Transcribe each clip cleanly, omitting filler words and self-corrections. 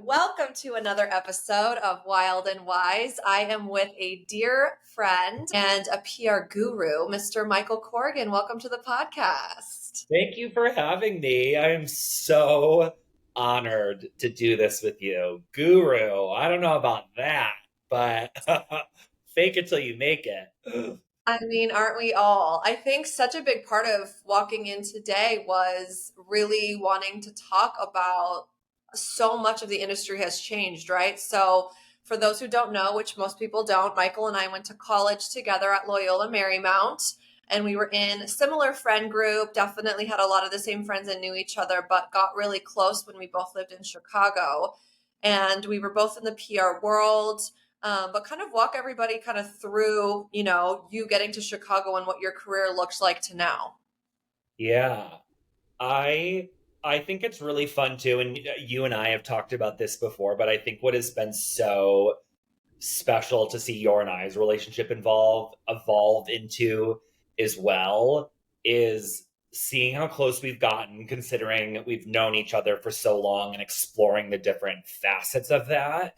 Welcome to another episode of Wild and Wise. I am with a dear friend and a PR guru, Mr. Michael Corrigan. Welcome to the podcast. Thank you for having me. I am so honored to do this with you. Guru, I don't know about that, but fake it till you make it. I mean, aren't we all? I think such a big part of walking in today was really wanting to talk about so much of the industry has changed, right? So, for those who don't know, which most people don't, Michael and I went to college together at Loyola Marymount, and we were in a similar friend group, definitely had a lot of the same friends and knew each other, but got really close when we both lived in Chicago. And we were both in the PR world, but kind of walk everybody kind of through, you getting to Chicago and what your career looks like to now. Yeah. I think it's really fun too, and you and I have talked about this before, but I think what has been so special to see your and I's relationship evolve into as well is seeing how close we've gotten, considering we've known each other for so long and exploring the different facets of that.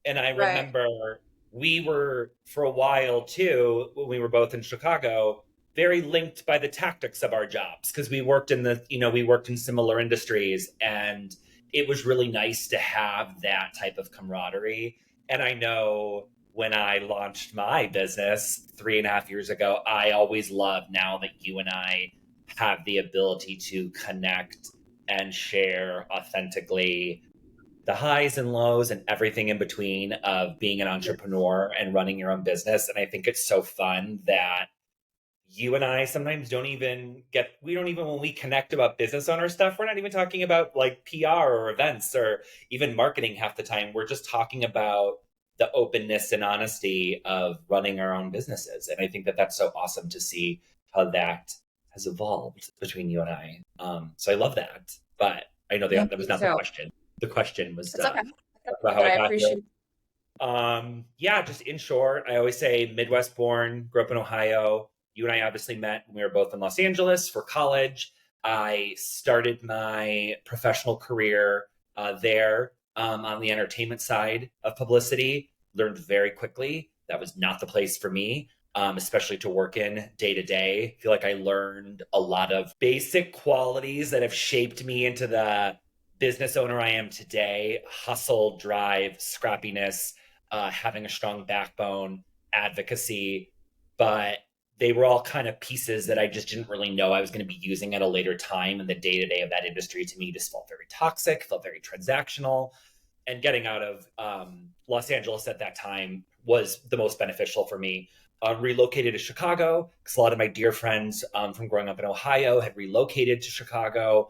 And I Right. remember we were, for a while too, when we were both in Chicago, very linked by the tactics of our jobs because we worked in similar industries, and it was really nice to have that type of camaraderie. And I know when I launched my business 3.5 years ago, I always love now that you and I have the ability to connect and share authentically the highs and lows and everything in between of being an entrepreneur and running your own business. And I think it's so fun that you and I sometimes we don't even, when we connect about business owner stuff, we're not even talking about like PR or events or even marketing half the time. We're just talking about the openness and honesty of running our own businesses. And I think that that's so awesome to see how that has evolved between you and I. So I love that. But I know that was not the So question. The question was it's okay. about how But I I got here. appreciate Yeah, just in short, I always say Midwest born, grew up in Ohio. You and I obviously met when we were both in Los Angeles for college. I started my professional career there on the entertainment side of publicity. Learned very quickly that was not the place for me, especially to work in day to day. I feel like I learned a lot of basic qualities that have shaped me into the business owner I am today: hustle, drive, scrappiness, having a strong backbone, advocacy. But they were all kind of pieces that I just didn't really know I was going to be using at a later time. And the day to day of that industry to me just felt very toxic, felt very transactional. And getting out of Los Angeles at that time was the most beneficial for me. Relocated to Chicago because a lot of my dear friends from growing up in Ohio had relocated to Chicago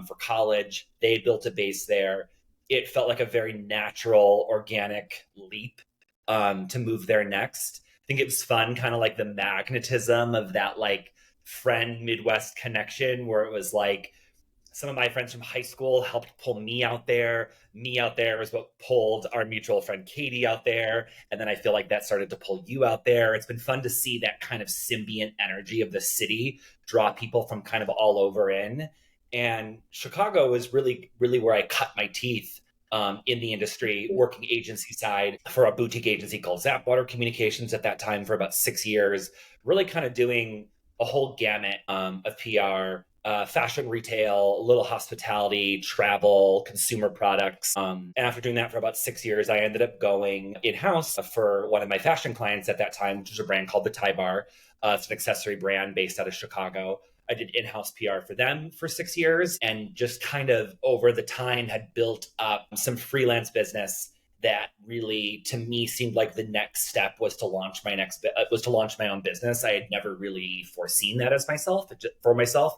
for college. They had built a base there. It felt like a very natural, organic leap to move there next. I think it was fun, kind of like the magnetism of that like friend Midwest connection, where it was like some of my friends from high school helped pull me out there. Me out there was what pulled our mutual friend Katie out there. And then I feel like that started to pull you out there. It's been fun to see that kind of symbiont energy of the city draw people from kind of all over in. And Chicago was really, really where I cut my teeth in the industry, working agency side for a boutique agency called Zapwater Communications at that time for about 6 years, really kind of doing a whole gamut of PR, fashion retail, a little hospitality, travel, consumer products. And after doing that for about 6 years, I ended up going in-house for one of my fashion clients at that time, which was a brand called the Tie Bar. It's an accessory brand based out of Chicago. I did in-house PR for them for 6 years and just kind of over the time had built up some freelance business that really to me seemed like the next step was to launch my own business. I had never really foreseen that as myself for myself.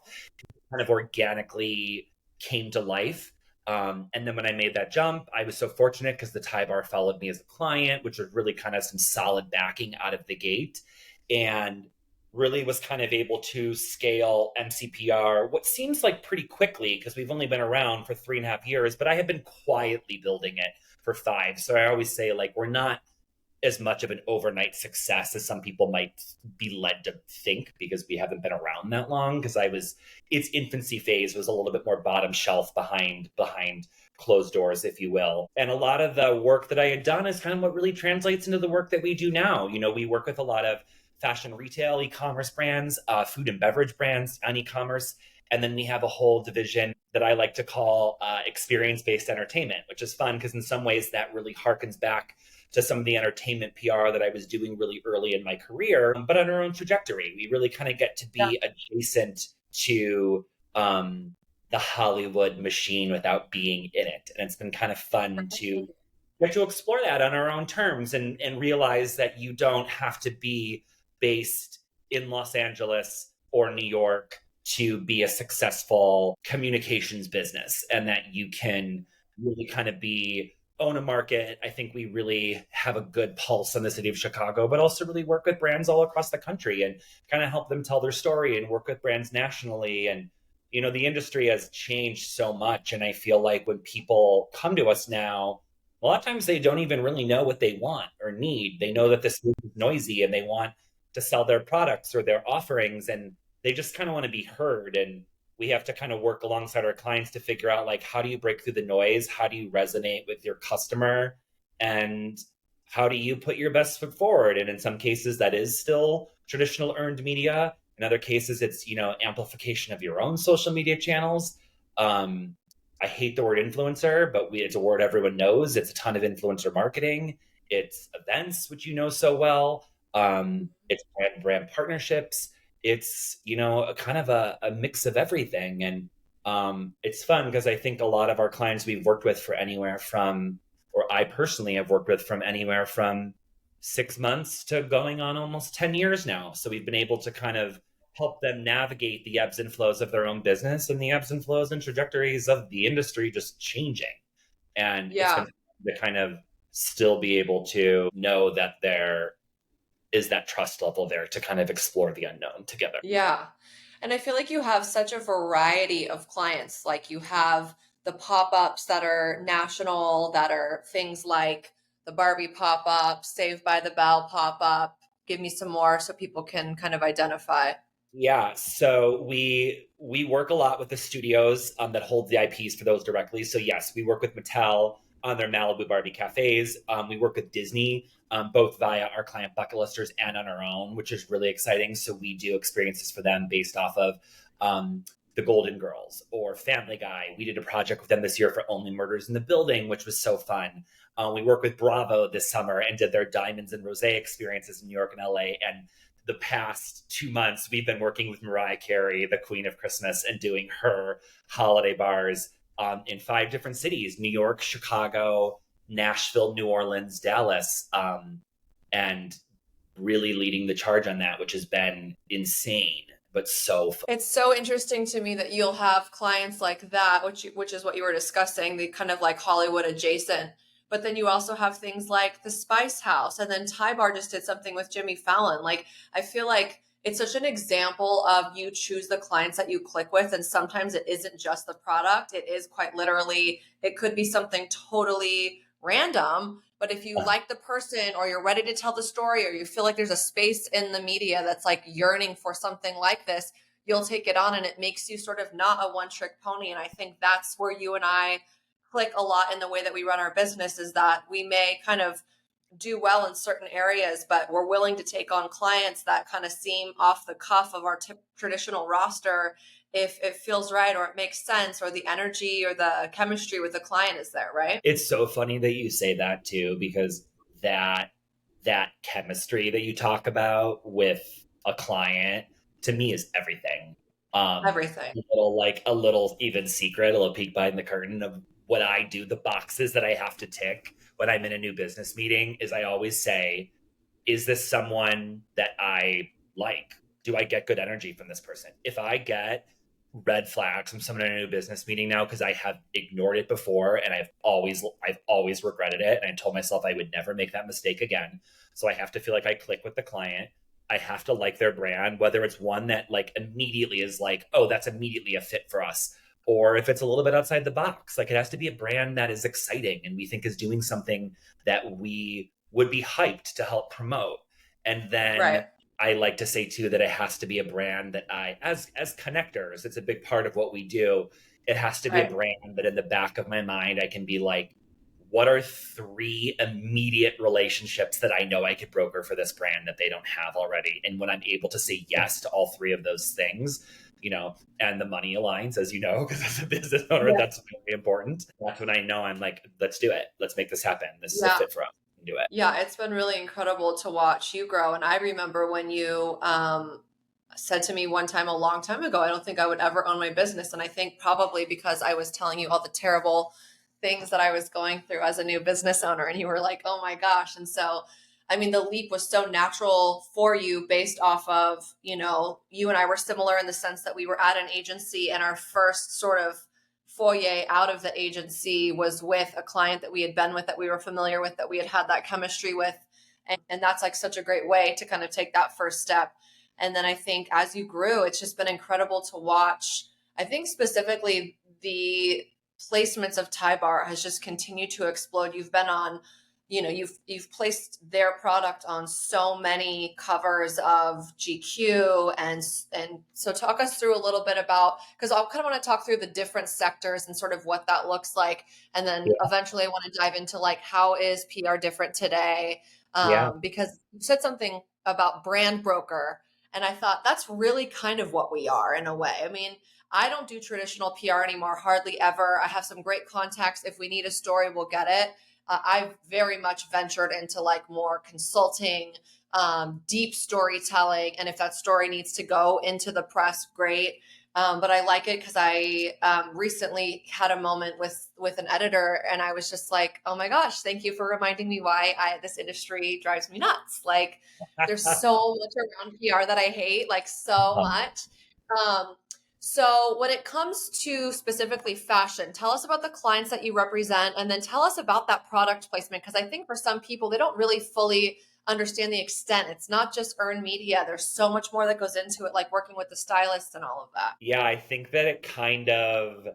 Kind of organically came to life. And then when I made that jump, I was so fortunate because the Tie Bar followed me as a client, which was really kind of some solid backing out of the gate. And really was kind of able to scale MCPR, what seems like pretty quickly because we've only been around for 3.5 years, but I have been quietly building it for 5. So I always say, like, we're not as much of an overnight success as some people might be led to think, because we haven't been around that long. Because I was, its infancy phase was a little bit more bottom shelf, behind closed doors, if you will. And a lot of the work that I had done is kind of what really translates into the work that we do now. We work with a lot of fashion retail, e-commerce brands, food and beverage brands on e-commerce. And then we have a whole division that I like to call experience-based entertainment, which is fun because in some ways that really harkens back to some of the entertainment PR that I was doing really early in my career, but on our own trajectory. We really kind of get to Yeah. be adjacent to the Hollywood machine without being in it. And it's been kind of fun to get to explore that on our own terms, and realize that you don't have to be based in Los Angeles or New York to be a successful communications business, and that you can really kind of own a market. I think we really have a good pulse on the city of Chicago, but also really work with brands all across the country and kind of help them tell their story, and work with brands nationally. And the industry has changed so much, and I feel like when people come to us now, a lot of times they don't even really know what they want or need. They know that this is noisy and they want to sell their products or their offerings, and they just kind of want to be heard. And we have to kind of work alongside our clients to figure out, like, how do you break through the noise? How do you resonate with your customer? And how do you put your best foot forward? And in some cases, that is still traditional earned media. In other cases, it's, amplification of your own social media channels. I hate the word influencer, but it's a word everyone knows. It's a ton of influencer marketing. It's events, which you know so well. It's brand partnerships. It's, a kind of a mix of everything. And it's fun because I think a lot of our clients we've worked with for anywhere from, or I personally have worked with from anywhere from 6 months to going on almost 10 years now. So we've been able to kind of help them navigate the ebbs and flows of their own business and the ebbs and flows and trajectories of the industry just changing. And it's been Yeah. to kind of still be able to know that there is that trust level there to kind of explore the unknown together. Yeah. And I feel like you have such a variety of clients. Like you have the pop-ups that are national, that are things like the Barbie pop-up, Saved by the Bell pop-up. Give me some more so people can kind of identify. Yeah, so we work a lot with the studios that hold the IPs for those directly. So yes, we work with Mattel on their Malibu Barbie cafes. We work with Disney, both via our client bucket listers and on our own, which is really exciting. So we do experiences for them based off of the Golden Girls or Family Guy. We did a project with them this year for Only Murders in the Building, which was so fun. We worked with Bravo this summer and did their Diamonds and Rosé experiences in New York and LA. And the past 2 months, we've been working with Mariah Carey, the Queen of Christmas, and doing her holiday bars in 5 different cities: New York, Chicago, Nashville, New Orleans, Dallas, and really leading the charge on that, which has been insane, but so fun. It's so interesting to me that you'll have clients like that, which is what you were discussing, the kind of like Hollywood adjacent. But then you also have things like the Spice House, and then Ty Bar just did something with Jimmy Fallon. Like I feel like it's such an example of you choose the clients that you click with, and sometimes it isn't just the product; it is quite literally, it could be something totally random. But if you like the person, or you're ready to tell the story, or you feel like there's a space in the media that's like yearning for something like this, you'll take it on, and it makes you sort of not a one trick pony. And I think that's where you and I click a lot in the way that we run our business, is that we may kind of do well in certain areas, but we're willing to take on clients that kind of seem off the cuff of our traditional roster if it feels right, or it makes sense, or the energy or the chemistry with the client is there, right? It's so funny that you say that too, because that that chemistry that you talk about with a client, to me, is everything. Everything. A little even secret, a little peek behind the curtain of what I do, the boxes that I have to tick when I'm in a new business meeting, is I always say, is this someone that I like? Do I get good energy from this person? If I get red flags from someone in a new business meeting now, because I have ignored it before and I've always regretted it, and I told myself I would never make that mistake again. So I have to feel like I click with the client. I have to like their brand, whether it's one that like immediately is like, oh, that's immediately a fit for us, or if it's a little bit outside the box. Like, it has to be a brand that is exciting and we think is doing something that we would be hyped to help promote. And Right. then I like to say too that it has to be a brand that as connectors, it's a big part of what we do. It has to be a Right. brand that in the back of my mind I can be like, what are three immediate relationships that I know I could broker for this brand that they don't have already? And when I'm able to say yes to all three of those things, and the money aligns, as you know, because as a business owner, Yeah. that's very important. That's when I know I'm like, let's do it. Let's make this happen. This is a Yeah. fit for us. Do it. Yeah, it's been really incredible to watch you grow. And I remember when you said to me one time a long time ago, I don't think I would ever own my business. And I think probably because I was telling you all the terrible things that I was going through as a new business owner. And you were like, oh my gosh. And so, I mean, the leap was so natural for you based off of, you and I were similar in the sense that we were at an agency and our first sort of foyer out of the agency was with a client that we had been with, that we were familiar with, that we had had that chemistry with. And that's like such a great way to kind of take that first step. And then I think as you grew, it's just been incredible to watch. I think specifically the placements of Thai Bar has just continued to explode. You've been on, you've placed their product on so many covers of GQ, and so talk us through a little bit about, because I kind of want to talk through the different sectors and sort of what that looks like, and then Yeah. eventually I want to dive into like how is PR different today, Yeah. because you said something about brand broker, and I thought that's really kind of what we are in a way. I mean, I don't do traditional PR anymore, hardly ever. I have some great contacts. If we need a story, we'll get it. I've very much ventured into like more consulting, deep storytelling. And if that story needs to go into the press, great. But I like it because I recently had a moment with an editor, and I was just like, "Oh my gosh, thank you for reminding me why this industry drives me nuts." Like, there's so much around PR that I hate, like so much. Um, so when it comes to specifically fashion, tell us about the clients that you represent, and then tell us about that product placement. Because I think for some people, they don't really fully understand the extent. It's not just earned media. There's so much more that goes into it, like working with the stylists and all of that. Yeah, I think that it kind of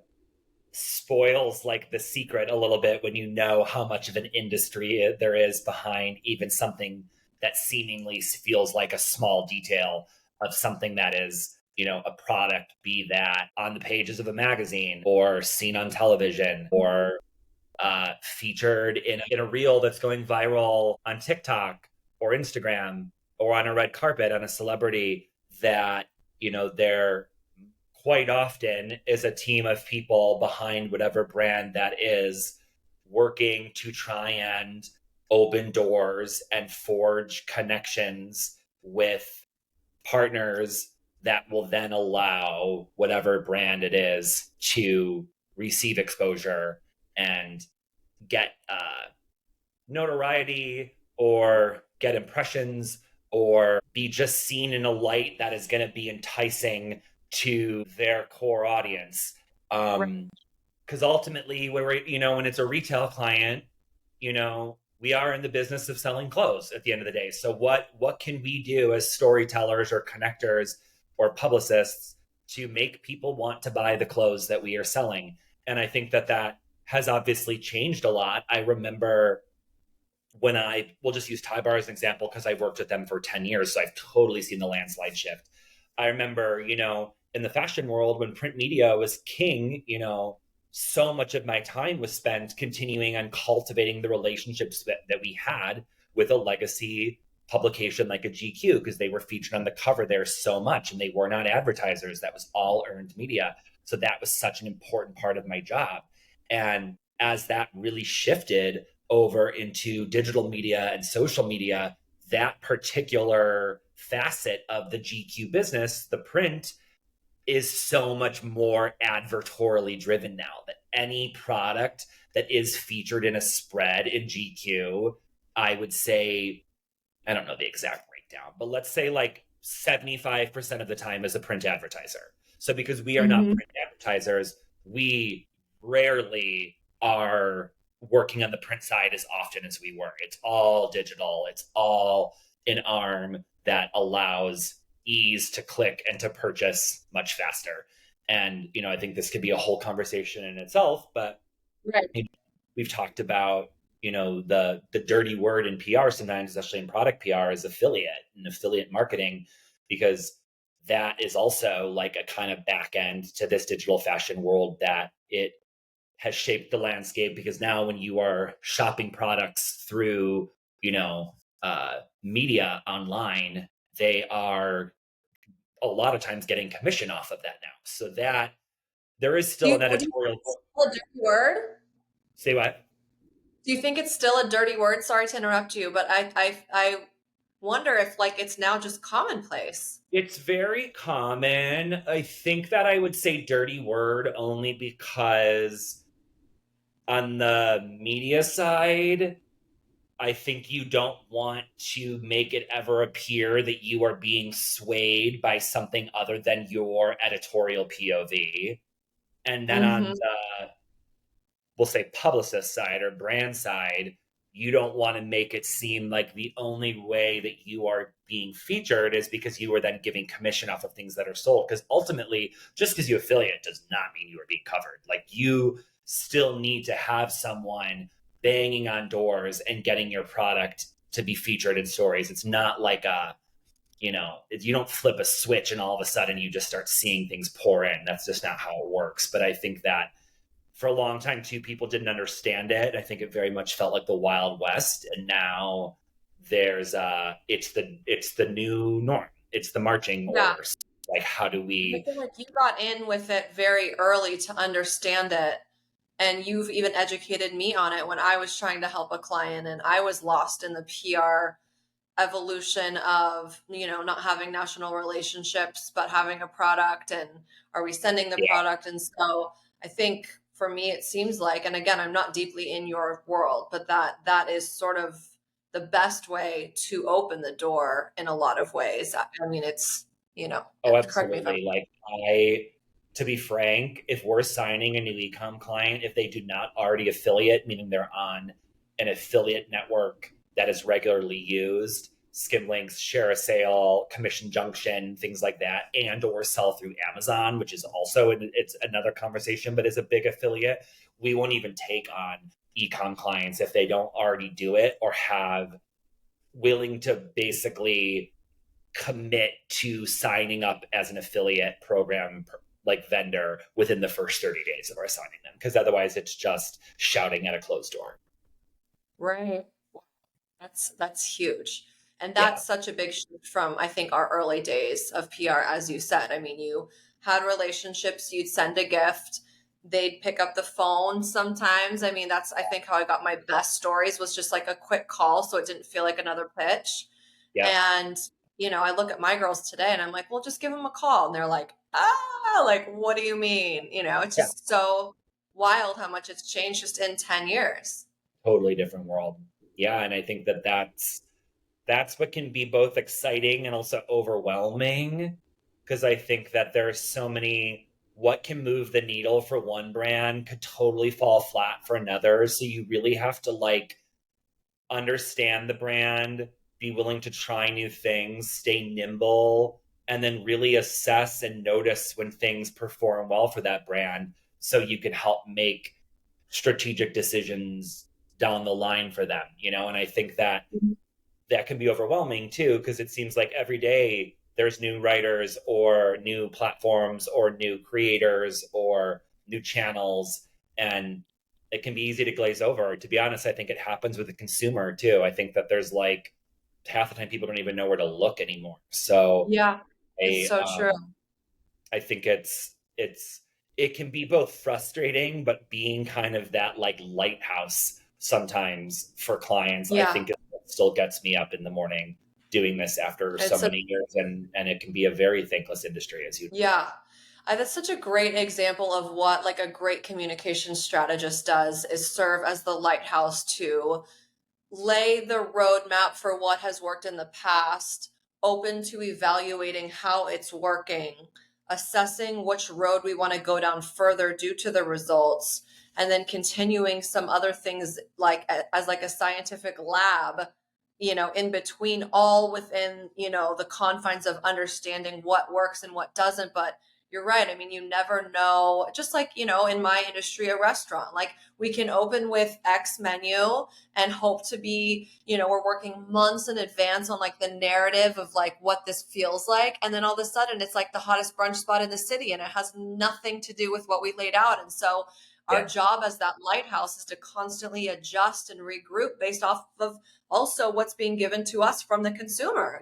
spoils like the secret a little bit when you know how much of an industry there is behind even something that seemingly feels like a small detail of something that is, a product, be that on the pages of a magazine or seen on television or featured in a reel that's going viral on TikTok or Instagram or on a red carpet on a celebrity that, they're quite often is a team of people behind whatever brand that is working to try and open doors and forge connections with partners that will then allow whatever brand it is to receive exposure and get notoriety or get impressions or be just seen in a light that is going to be enticing to their core audience. Right. Because ultimately, when it's a retail client, we are in the business of selling clothes at the end of the day. So what can we do as storytellers or connectors or publicists to make people want to buy the clothes that we are selling? And I think that has obviously changed a lot. I remember when we'll just use Thai Bar as an example because I've worked with them for 10 years. So I've totally seen the landslide shift. I remember, in the fashion world when print media was king, so much of my time was spent continuing on cultivating the relationships that we had with a legacy publication like a GQ because they were featured on the cover there so much and they were not advertisers. That was all earned media. So that was such an important part of my job. And as that really shifted over into digital media and social media, that particular facet of the GQ business, the print, is so much more advertorially driven now that any product that is featured in a spread in GQ, I would say, I don't know the exact breakdown, but let's say like 75% of the time is a print advertiser. So because we are not Mm-hmm. print advertisers, we rarely are working on the print side as often as we were. It's all digital, it's all an arm that allows ease to click and to purchase much faster. And, I think this could be a whole conversation in itself, but Right. we've talked about the dirty word in PR sometimes, especially in product PR, is affiliate and affiliate marketing, because that is also like a kind of back end to this digital fashion world that it has shaped the landscape. Because now when you are shopping products through, media online, they are a lot of times getting commission off of that now. So that there is still an Would you think editorial. it's still a dirty word? Say what? Do you think it's still a dirty word? Sorry to interrupt you, but I wonder if like it's now just commonplace. It's very common. I think that I would say dirty word only because on the media side, I think you don't want to make it ever appear that you are being swayed by something other than your editorial POV. And then on Mm-hmm. the, we'll say, publicist side or brand side, you don't want to make it seem like the only way that you are being featured is because you are then giving commission off of things that are sold. Because ultimately, just because you affiliate does not mean you are being covered. Like, you still need to have someone banging on doors and getting your product to be featured in stories. It's not like you don't flip a switch and all of a sudden you just start seeing things pour in. That's just not how it works. But I think that for a long time too, people didn't understand it. I think it very much felt like the Wild West, and now it's the new norm. It's the marching Yeah. orders. Like, how do I we? feel like you got in with it very early to understand it. And you've even educated me on it when I was trying to help a client and I was lost in the PR evolution of, not having national relationships, but having a product and are we sending the Yeah. product? And so I think for me, it seems like, and again, I'm not deeply in your world, but that is sort of the best way to open the door in a lot of ways. I mean, it's, Oh, correct me if I'm absolutely. Like, to be frank, if we're signing a new ecom client, if they do not already affiliate, meaning they're on an affiliate network that is regularly used, skim links, share a sale, commission junction, things like that, and or sell through Amazon, which is also it's another conversation, but is a big affiliate. We won't even take on ecom clients if they don't already do it or have willing to basically commit to signing up as an affiliate program like vendor within the first 30 days of our signing them, because otherwise it's just shouting at a closed door. right. That's huge. And Yeah. that's such a big shift from I think our early days of PR, as you said. I mean, you had relationships, you'd send a gift, they'd pick up the phone sometimes. I mean, that's I think how I got my best stories was just like a quick call so it didn't feel like another pitch. Yeah. And, I look at my girls today and I'm like, well, just give them a call. And they're like, like, what do you mean? It's Yeah. just so wild how much it's changed just in 10 years. Totally different world. Yeah. And I think that that's what can be both exciting and also overwhelming, because I think that there are so many, what can move the needle for one brand could totally fall flat for another. So you really have to like understand the brand, be willing to try new things, stay nimble, and then really assess and notice when things perform well for that brand so you can help make strategic decisions down the line for them. And I think that that can be overwhelming too, because it seems like every day there's new writers or new platforms or new creators or new channels, and it can be easy to glaze over. To be honest, I think it happens with the consumer too. I think that there's like half the time people don't even know where to look anymore. So Yeah, it's I so true. I think it can be both frustrating, but being kind of that like lighthouse sometimes for clients, I Yeah, think it still gets me up in the morning doing this after so it's a many years, and it can be a very thankless industry, as you. yeah. That's such a great example of what like a great communication strategist does is serve as the lighthouse to lay the roadmap for what has worked in the past, open to evaluating how it's working, assessing which road we want to go down further due to the results, and then continuing some other things like as like a scientific lab, in between all within, the confines of understanding what works and what doesn't, but you're right. I mean, you never know, just like, in my industry, a restaurant, like we can open with X menu and hope to be, we're working months in advance on like the narrative of like what this feels like. And then all of a sudden it's like the hottest brunch spot in the city and it has nothing to do with what we laid out. And so our Yeah. job as that lighthouse is to constantly adjust and regroup based off of also what's being given to us from the consumer.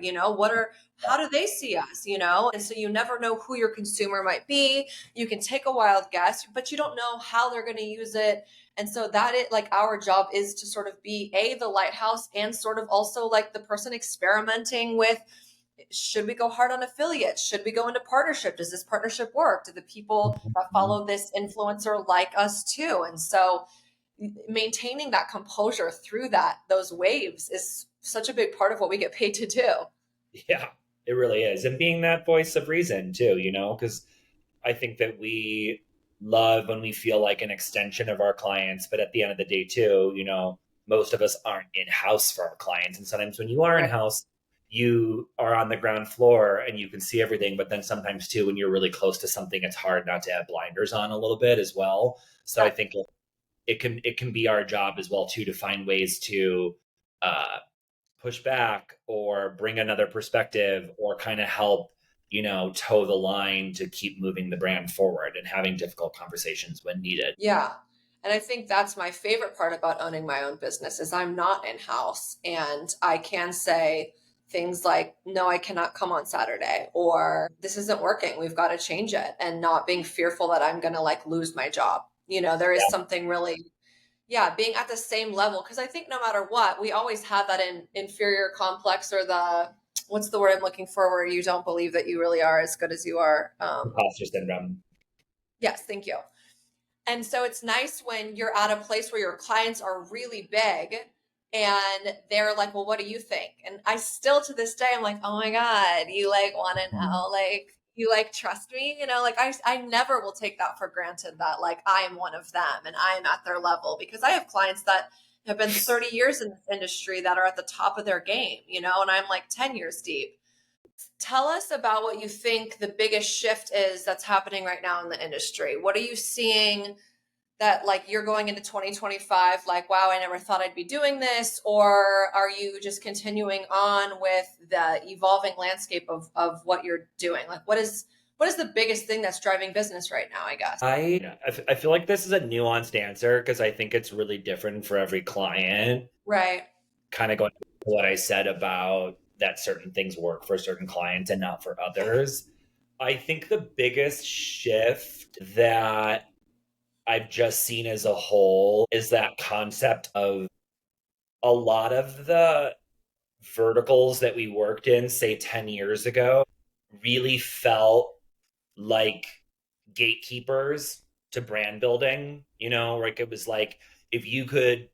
How do they see us, and so you never know who your consumer might be. You can take a wild guess, but you don't know how they're going to use it. And so that it like our job is to sort of be the lighthouse and sort of also like the person experimenting with, should we go hard on affiliates? Should we go into partnership? Does this partnership work? Do the people that follow this influencer like us too? And so maintaining that composure through those waves is such a big part of what we get paid to do. Yeah, it really is. And being that voice of reason too, because I think that we love when we feel like an extension of our clients, but at the end of the day too, most of us aren't in house for our clients. And sometimes when you are in Right. house, you are on the ground floor and you can see everything. But then sometimes too, when you're really close to something, it's hard not to have blinders on a little bit as well. So I Yeah. think it can be our job as well too to find ways to uh, push back or bring another perspective or kind of help toe the line to keep moving the brand forward and having difficult conversations when needed. Yeah. And I think that's my favorite part about owning my own business is I'm not in-house and I can say things like, no, I cannot come on Saturday, or this isn't working. We've got to change it, and not being fearful that I'm going to like lose my job. There is Yeah. something really, yeah, being at the same level. Cause I think no matter what, we always have that inferior complex, or what's the word I'm looking for, where you don't believe that you really are as good as you are. Imposter syndrome. Yes, thank you. And so it's nice when you're at a place where your clients are really big and they're like, well, what do you think? And I still to this day, I'm like, oh my God, you like want to know, like, you like trust me, like I never will take that for granted that like I am one of them and I'm at their level, because I have clients that have been 30 years in this industry that are at the top of their game, and I'm like 10 years deep. Tell us about what you think the biggest shift is that's happening right now in the industry. What are you seeing that like you're going into 2025 like, wow, I never thought I'd be doing this? Or are you just continuing on with the evolving landscape of what you're doing? Like what is the biggest thing that's driving business right now, I guess? I feel like this is a nuanced answer because I think it's really different for every client. Right. Kind of going to what I said about that certain things work for certain clients and not for others. I think the biggest shift that I've just seen as a whole is that concept of a lot of the verticals that we worked in, say 10 years ago, really felt like gatekeepers to brand building. Like it was like if you could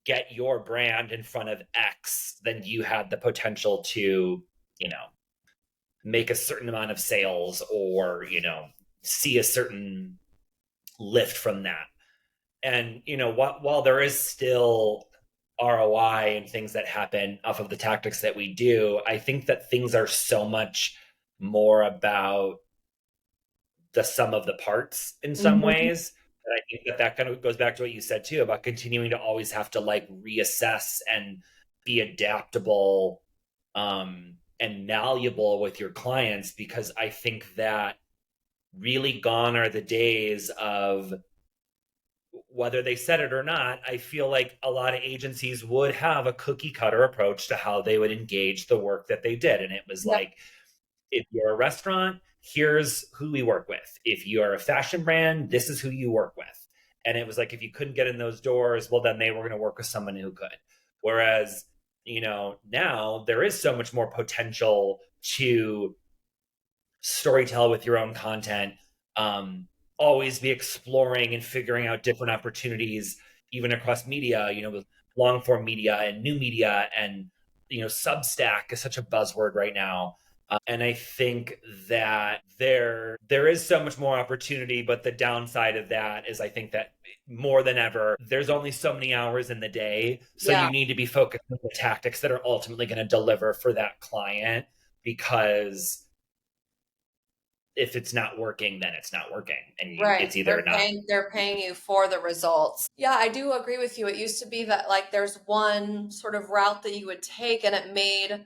get your brand in front of X, then you had the potential to, you know, make a certain amount of sales or, see a certain lift from that. And while there is still ROI and things that happen off of the tactics that we do, I think that things are so much more about the sum of the parts in some Mm-hmm. ways. And I think that kind of goes back to what you said too about continuing to always have to like reassess and be adaptable and malleable with your clients, because I think that really gone are the days of, whether they said it or not, I feel like a lot of agencies would have a cookie cutter approach to how they would engage the work that they did. And it was Yep. like, if you're a restaurant, here's who we work with. If you're a fashion brand, this is who you work with. And it was like, if you couldn't get in those doors, well, then they were going to work with someone who could. Whereas, now there is so much more potential to storytell with your own content, always be exploring and figuring out different opportunities, even across media, with long form media and new media. And, Substack is such a buzzword right now. And I think that there is so much more opportunity, but the downside of that is I think that more than ever, there's only so many hours in the day. So Yeah. you need to be focused on the tactics that are ultimately going to deliver for that client, because if it's not working, then it's not working, and Right. it's either not. They're paying you for the results. Yeah, I do agree with you. It used to be that like there's one sort of route that you would take and it made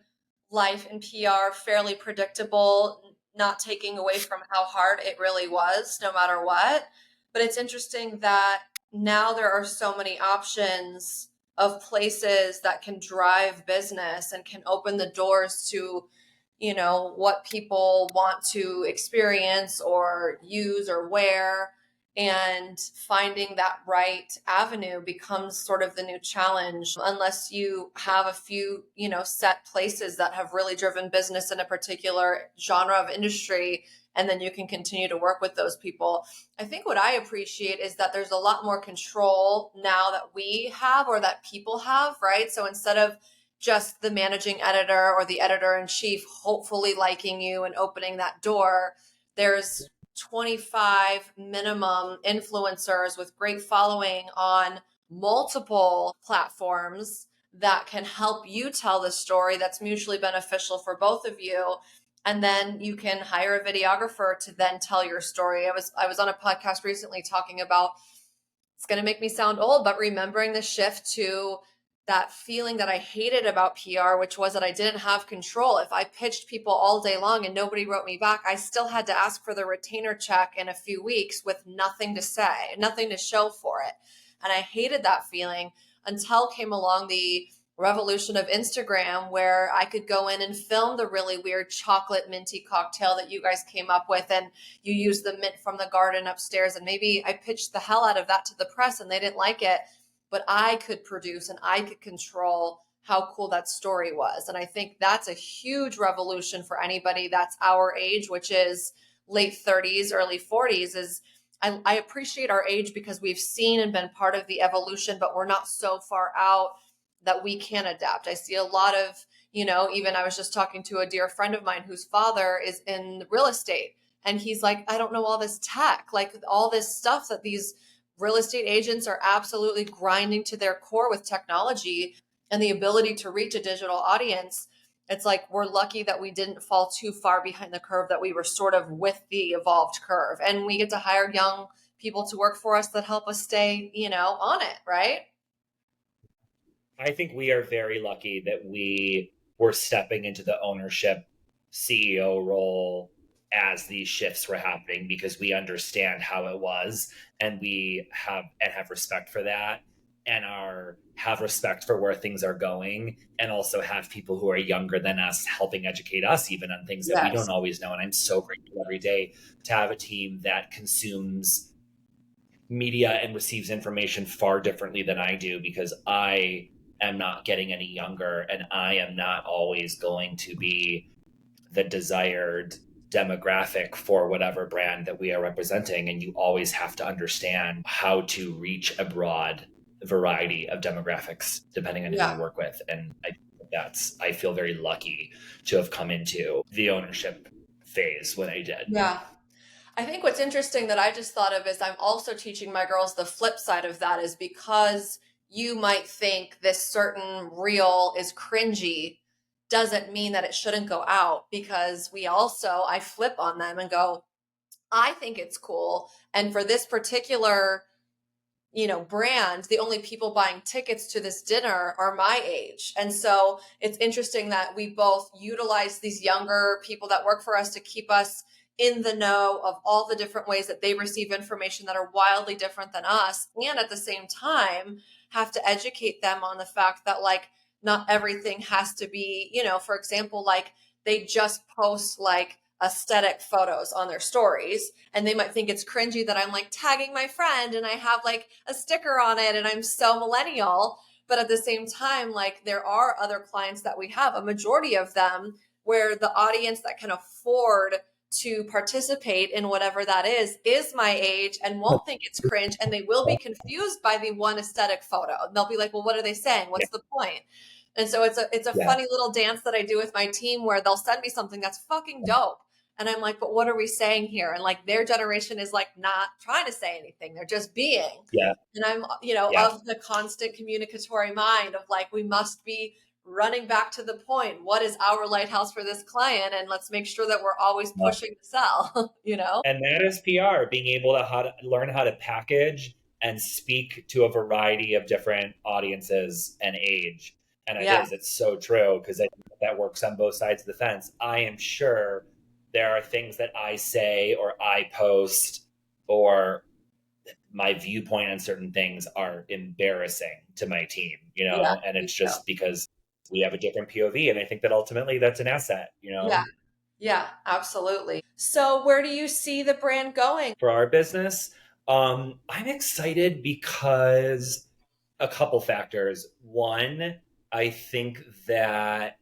life in PR fairly predictable, not taking away from how hard it really was, no matter what. But it's interesting that now there are so many options of places that can drive business and can open the doors to what people want to experience or use or wear. And finding that right avenue becomes sort of the new challenge, unless you have a few, set places that have really driven business in a particular genre of industry. And then you can continue to work with those people. I think what I appreciate is that there's a lot more control now that we have or that people have, right? So instead of just the managing editor or the editor in chief hopefully liking you and opening that door, there's 25 minimum influencers with great following on multiple platforms that can help you tell the story that's mutually beneficial for both of you. And then you can hire a videographer to then tell your story. I was on a podcast recently talking about, it's going to make me sound old, but remembering the shift to that feeling that I hated about PR, which was that I didn't have control. If I pitched people all day long and nobody wrote me back, I still had to ask for the retainer check in a few weeks with nothing to say, nothing to show for it. And I hated that feeling until came along the revolution of Instagram, where I could go in and film the really weird chocolate minty cocktail that you guys came up with, and you use the mint from the garden upstairs. And maybe I pitched the hell out of that to the press and they didn't like it, but I could produce and I could control how cool that story was. And I think that's a huge revolution for anybody that's our age, which is late 30s, early 40s. Is I appreciate our age because we've seen and been part of the evolution, but we're not so far out that we can adapt. I see a lot of, even I was just talking to a dear friend of mine whose father is in real estate. And he's like, I don't know all this tech, like all this stuff that these real estate agents are absolutely grinding to their core with technology and the ability to reach a digital audience. It's like we're lucky that we didn't fall too far behind the curve, that we were sort of with the evolved curve. And we get to hire young people to work for us that help us stay, on it, right? I think we are very lucky that we were stepping into the ownership CEO role as these shifts were happening, because we understand how it was, and we have respect for that, and are have respect for where things are going, and also have people who are younger than us helping educate us even on things that we Yes. don't always know. And I'm so grateful every day to have a team that consumes media and receives information far differently than I do, because I am not getting any younger, and I am not always going to be the desired demographic for whatever brand that we are representing. And you always have to understand how to reach a broad variety of demographics depending on who you Yeah. work with. And I feel very lucky to have come into the ownership phase when I did. Yeah. I think what's interesting that I just thought of is I'm also teaching my girls the flip side of that, is because you might think this certain reel is cringy, doesn't mean that it shouldn't go out, because I flip on them and go, I think it's cool. And for this particular brand, the only people buying tickets to this dinner are my age. And so it's interesting that we both utilize these younger people that work for us to keep us in the know of all the different ways that they receive information that are wildly different than us. And at the same time, have to educate them on the fact that, like, not everything has to be, for example, like they just post like aesthetic photos on their stories, and they might think it's cringy that I'm like tagging my friend and I have like a sticker on it and I'm so millennial. But at the same time, like, there are other clients that we have, a majority of them, where the audience that can afford to participate in whatever that is my age and won't think it's cringe, and they will be confused by the one aesthetic photo. And they'll be like, well, what are they saying? Yeah. What's the point? And so it's a Yeah. funny little dance that I do with my team, where they'll send me something that's fucking dope. And I'm like, but what are we saying here? And like their generation is like not trying to say anything. They're just being. Yeah. And I'm, Yeah. of the constant communicatory mind of like, we must be running back to the point, what is our lighthouse for this client? And let's make sure that we're always pushing to sell, you know? And that is PR, being able to, how to learn how to package and speak to a variety of different audiences and age. And Yeah. it's so true because that works on both sides of the fence. I am sure there are things that I say or I post or my viewpoint on certain things are embarrassing to my team, Yeah. and Me it's too. just because we have a different POV. And I think that ultimately that's an asset. Yeah. Yeah, absolutely. So where do you see the brand going? For our business. I'm excited because a couple factors. One, I think that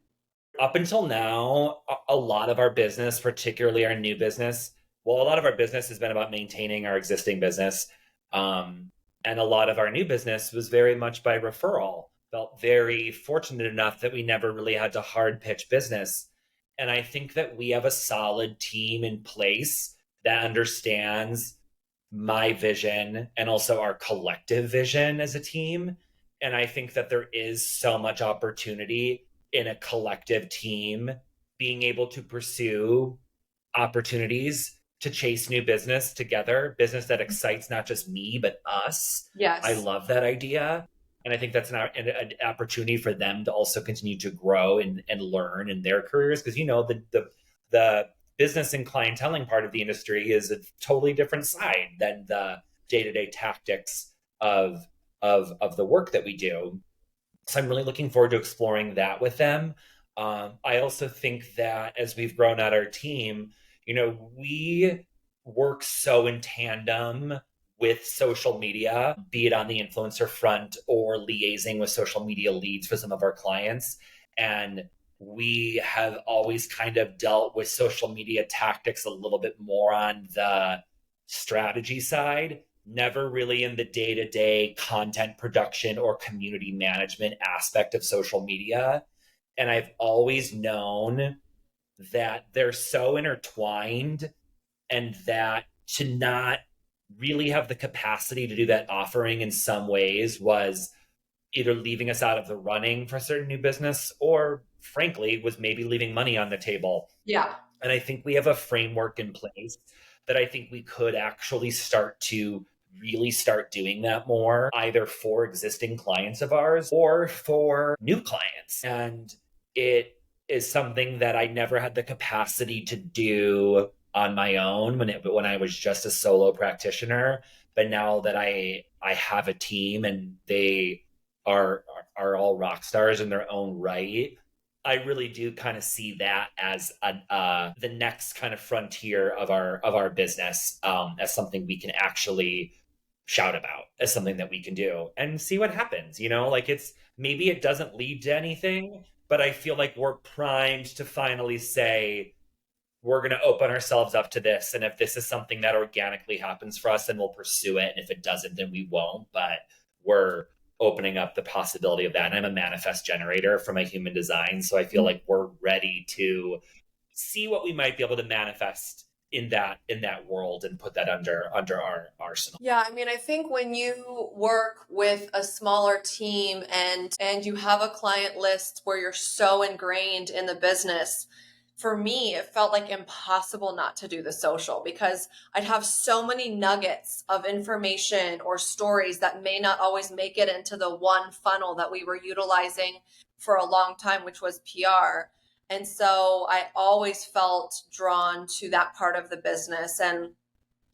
up until now, a lot of our business, particularly our new business, well, a lot of our business has been about maintaining our existing business. Um, and a lot of our new business was very much by referral. Felt very fortunate enough that we never really had to hard pitch business. And I think that we have a solid team in place that understands my vision and also our collective vision as a team. And I think that there is so much opportunity in a collective team being able to pursue opportunities to chase new business together, business that excites not just me, but us. I Yes. love that idea. And I think that's an opportunity for them to also continue to grow and learn in their careers. Because, the business and clienteling part of the industry is a totally different side than the day-to-day tactics of of the work that we do. So I'm really looking forward to exploring that with them. I also think that as we've grown out our team, we work so in tandem with social media, be it on the influencer front or liaising with social media leads for some of our clients. And we have always kind of dealt with social media tactics a little bit more on the strategy side, never really in the day to day content production or community management aspect of social media. And I've always known that they're so intertwined and that to not really have the capacity to do that offering in some ways was either leaving us out of the running for certain new business or frankly was maybe leaving money on the table. Yeah. And I think we have a framework in place that I think we could actually start to really start doing that more, either for existing clients of ours or for new clients. And it is something that I never had the capacity to do on my own when I was just a solo practitioner. But now that I have a team and they are all rock stars in their own right, I really do kind of see that as the next kind of frontier of our business, as something we can actually shout about, as something that we can do and see what happens. Like maybe it doesn't lead to anything, but I feel like we're primed to finally say we're going to open ourselves up to this, and if this is something that organically happens for us, then we'll pursue it, and if it doesn't, then we won't. But we're opening up the possibility of that. And I'm a manifest generator for my human design, so I feel like we're ready to see what we might be able to manifest in that world and put that under our arsenal. Yeah, I mean, I think when you work with a smaller team and you have a client list where you're so ingrained in the business, for me, it felt like impossible not to do the social because I'd have so many nuggets of information or stories that may not always make it into the one funnel that we were utilizing for a long time, which was PR. And so I always felt drawn to that part of the business. And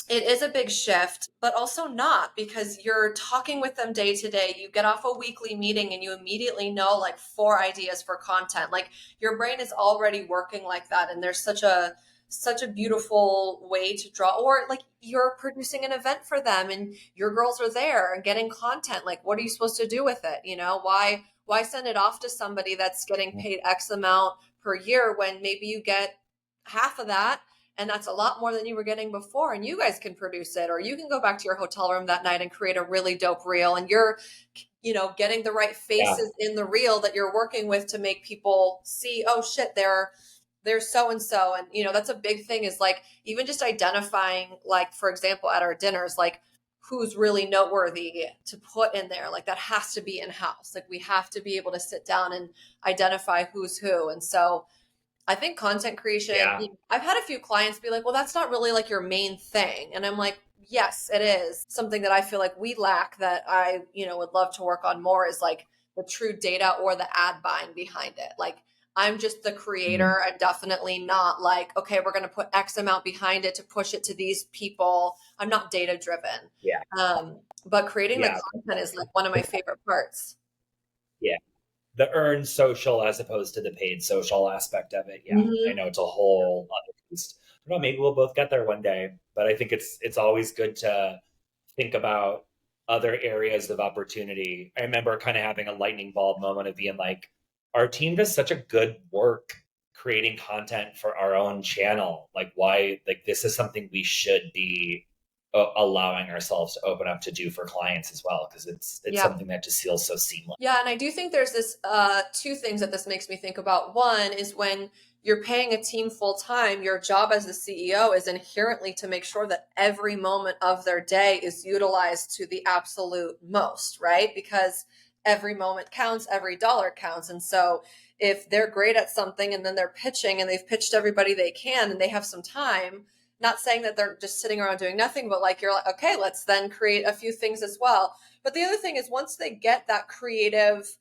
it is a big shift, but also not because you're talking with them day to day. You get off a weekly meeting and you immediately know like four ideas for content. Like your brain is already working like that. And there's such a beautiful way to draw, or like you're producing an event for them and your girls are there and getting content. Like, what are you supposed to do with it? Why send it off to somebody that's getting paid X amount per year when maybe you get half of that, and that's a lot more than you were getting before, and you guys can produce it, or you can go back to your hotel room that night and create a really dope reel, and you're getting the right Yeah. faces in the reel that you're working with to make people see, oh shit, they're so and so. And that's a big thing, is like even just identifying, like for example at our dinners, like who's really noteworthy to put in there. Like that has to be in house. Like we have to be able to sit down and identify who's who. And so I think content creation, Yeah. I've had a few clients be like, well, that's not really like your main thing. And I'm like, yes, it is. Something that I feel like we lack that I, would love to work on more is like the true data or the ad buying behind it. Like I'm just the Mhm. creator and definitely not like, okay, we're going to put X amount behind it to push it to these people. I'm not data driven. Yeah. But creating the Yeah. content is like one of my favorite parts. Yeah. The earned social as opposed to the paid social aspect of it. Yeah. I Hmm. know it's a whole other beast. I don't know, maybe we'll both get there one day. But I think it's always good to think about other areas of opportunity. I remember kind of having a lightning bulb moment of being like, our team does such a good work creating content for our own channel. Like, why? Like, this is something we should be allowing ourselves to open up to do for clients as well, because it's Yeah. something that just feels so seamless. Yeah, and I do think there's this two things that this makes me think about. One is when you're paying a team full time, your job as the CEO is inherently to make sure that every moment of their day is utilized to the absolute most, right? Because every moment counts, every dollar counts. And so if they're great at something and then they're pitching and they've pitched everybody they can and they have some time, not saying that they're just sitting around doing nothing, but like you're like, okay, let's then create a few things as well. But the other thing is once they get that creative,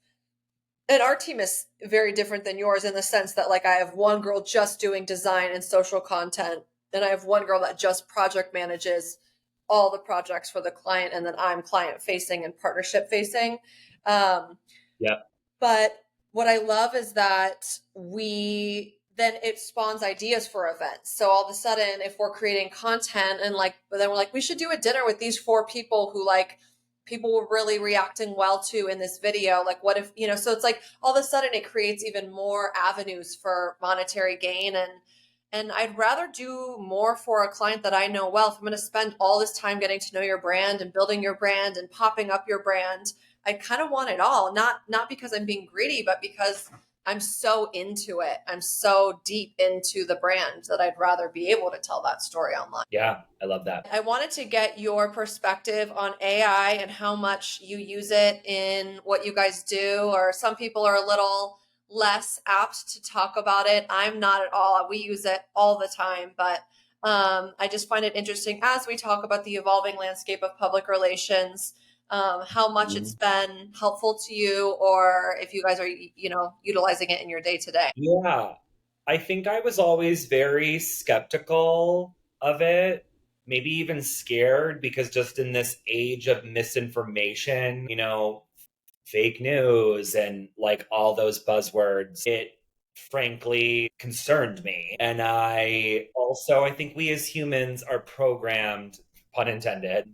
and our team is very different than yours in the sense that like I have one girl just doing design and social content, and I have one girl that just project manages all the projects for the client, and then I'm client facing and partnership facing. Um, Yeah. but what I love is that we then it spawns ideas for events. So all of a sudden, if we're creating content and like, but then we're like, we should do a dinner with these four people who like people were really reacting well to in this video. Like, what if, so it's like all of a sudden it creates even more avenues for monetary gain. And I'd rather do more for a client that I know well. If I'm going to spend all this time getting to know your brand and building your brand and popping up your brand, I kind of want it all. Not because I'm being greedy, but because I'm so into it. I'm so deep into the brand that I'd rather be able to tell that story online. Yeah. I love that. I wanted to get your perspective on AI and how much you use it in what you guys do. Or some people are a little less apt to talk about it. I'm not at all. We use it all the time, but I just find it interesting as we talk about the evolving landscape of public relations, how much it's Mhm. been helpful to you, or if you guys are, utilizing it in your day to day. Yeah. I think I was always very skeptical of it, maybe even scared, because just in this age of misinformation, fake news and like all those buzzwords, it frankly concerned me. And I think we as humans are programmed, pun intended,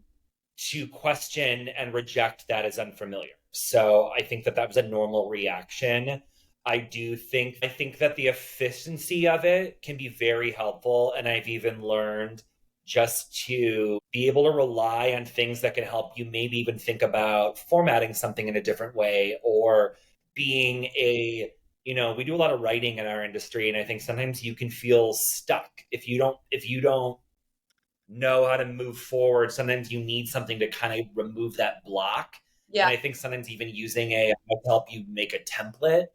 to question and reject that as unfamiliar. So I think that that was a normal reaction. I think that the efficiency of it can be very helpful, and I've even learned just to be able to rely on things that can help you maybe even think about formatting something in a different way, or being we do a lot of writing in our industry, and I think sometimes you can feel stuck if you don't know how to move forward. Sometimes you need something to kind of remove that block. And Yeah. I think sometimes even using AI to help you make a template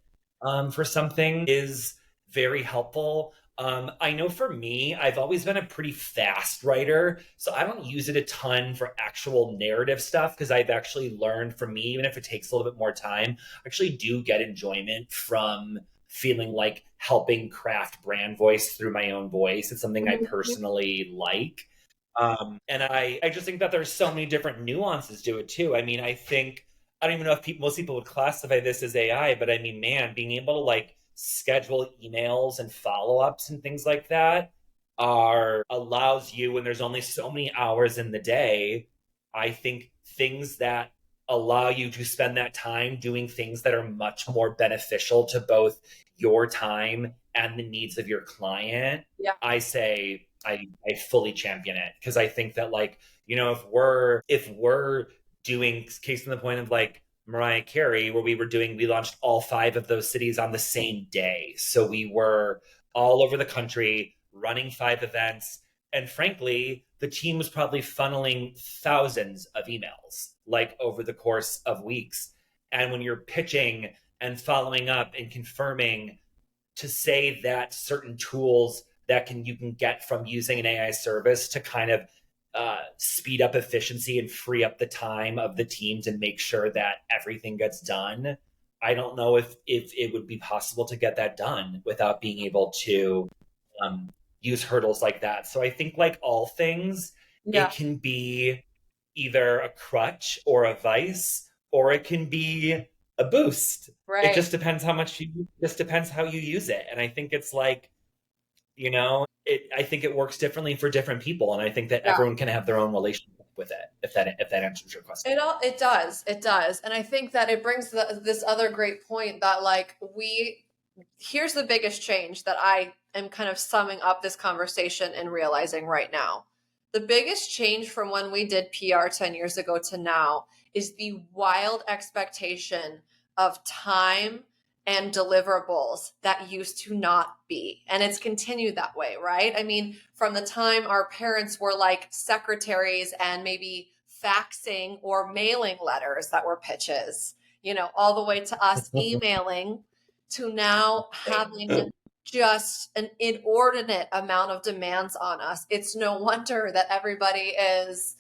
for something is very helpful. I know for me, I've always been a pretty fast writer, so I don't use it a ton for actual narrative stuff because I've actually learned for me, even if it takes a little bit more time, I actually do get enjoyment from feeling like helping craft brand voice through my own voice. It's something I Mhm. personally like. And I just think that there's so many different nuances to it too. I mean, I don't even know if most people would classify this as AI, but I mean, man, being able to like schedule emails and follow ups and things like that are allows you when there's only so many hours in the day. I think things that allow you to spend that time doing things that are much more beneficial to both your time and the needs of your client. Yeah. I fully champion it because I think that like if we're doing case in the point of like Mariah Carey, where we launched all five of those cities on the same day, so we were all over the country running five events, and frankly, the team was probably funneling thousands of emails like over the course of weeks. And when you're pitching and following up and confirming, to say that certain tools that can you can get from using an AI service to kind of speed up efficiency and free up the time of the teams and make sure that everything gets done. I don't know if it would be possible to get that done without being able to um, use hurdles like that. So I think, like all things, Yeah, it can be either a crutch or a vice, or it can be a boost. It right. just depends how much you, just depends how you use it. And I think it's like, I think it works differently for different people. And I think that Yeah. everyone can have their own relationship with it, if that answers your question. It does, and I think that it brings this other great point that like here's the biggest change that I am kind of summing up this conversation and realizing right now. The biggest change from when we did PR 10 years ago to now is the wild expectation of time and deliverables that used to not be. And it's continued that way, right? I mean, from the time our parents were like secretaries and maybe faxing or mailing letters that were pitches, all the way to us emailing to now having just an inordinate amount of demands on us. It's no wonder that everybody is,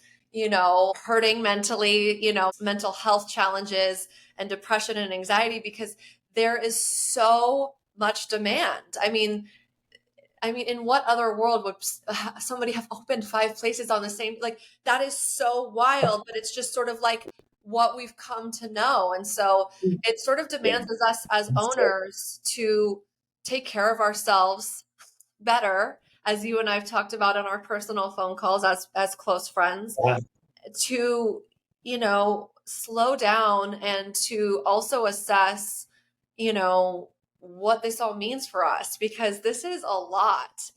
hurting mentally, mental health challenges and depression and anxiety because there is so much demand. I mean, in what other world would somebody have opened 5 places on the same, like, that is so wild, but it's just sort of like what we've come to know. And so it sort of Yeah. demands us as owners to take care of ourselves better, as you and I've talked about on our personal phone calls as close friends, to, slow down and to also assess, what this all means for us, because this is a lot,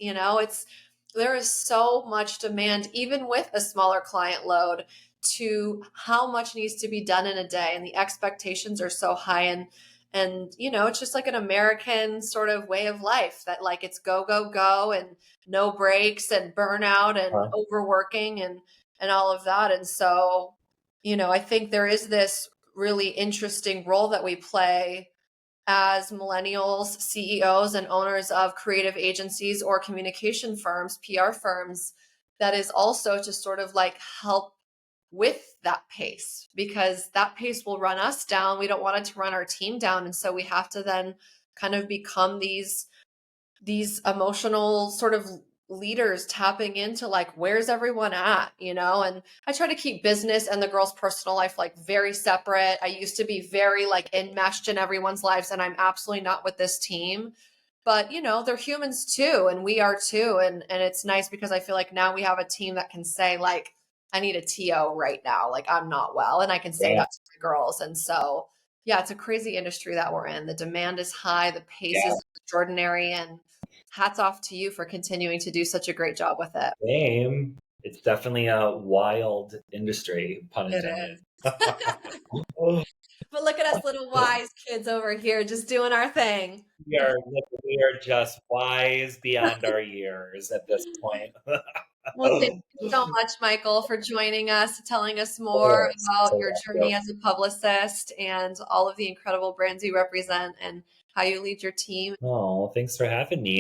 there is so much demand, even with a smaller client load, to how much needs to be done in a day. And the expectations are so high. And, it's just like an American sort of way of life that like it's go, go, go and no breaks and burnout and overworking and all of that. And so, I think there is this really interesting role that we play as millennials, CEOs, and owners of creative agencies or communication firms, PR firms, that is also to sort of like help with that pace, because that pace will run us down. We don't want it to run our team down. And so we have to then kind of become these emotional sort of leaders tapping into like where's everyone at, and I try to keep business and the girls' personal life like very separate. I used to be very like enmeshed in everyone's lives, and I'm absolutely not with this team. But they're humans too, and we are too, and it's nice because I feel like now we have a team that can say like, I need a TO right now, like I'm not well, and I can say Yeah. that to my girls. And so yeah, it's a crazy industry that we're in. The demand is high, the pace Yeah. is extraordinary, and hats off to you for continuing to do such a great job with it. Same. It's definitely a wild industry, pun It intended. is. But look at us little wise kids over here just doing our thing. We are just wise beyond our years at this point. Well, thank you so much, Michael, for joining us, telling us more Course. about So your journey as a publicist and all of the incredible brands you represent and how you lead your team. oh, thanks for having me.